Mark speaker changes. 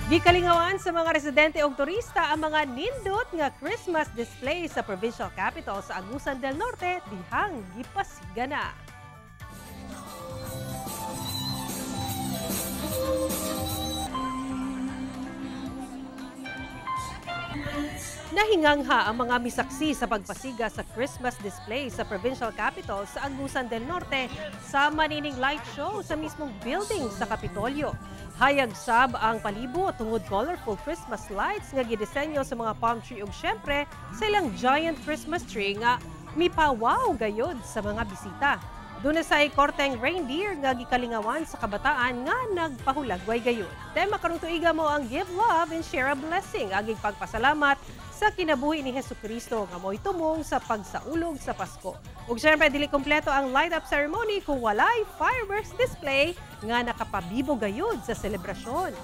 Speaker 1: Gikalingawan sa mga residente ug turista ang mga nindot nga Christmas display sa provincial capital sa Agusan del Norte dihang gipasiga na. Nahingangha ang mga misaksi sa pagpasiga sa Christmas display sa provincial capital sa Agusan del Norte sa manining light show sa mismong building sa Kapitolyo. Hayag sab ang palibot tungod colorful Christmas lights nga gidisenyo sa mga palm tree ug syempre sa ilang giant Christmas tree nga mipawaw gayod sa mga bisita. Doon sa korteng reindeer nga gikalingawan sa kabataan nga nagpahulagway gayon. Tema karong tuiga mo ang Give Love and Share a Blessing, aging pagpasalamat sa kinabuhi ni Hesukristo nga mo'y tumong sa pagsaulog sa Pasko. Ug syempre dili kompleto ang light-up ceremony kung walay fireworks display nga nakapabibo gayud sa selebrasyon.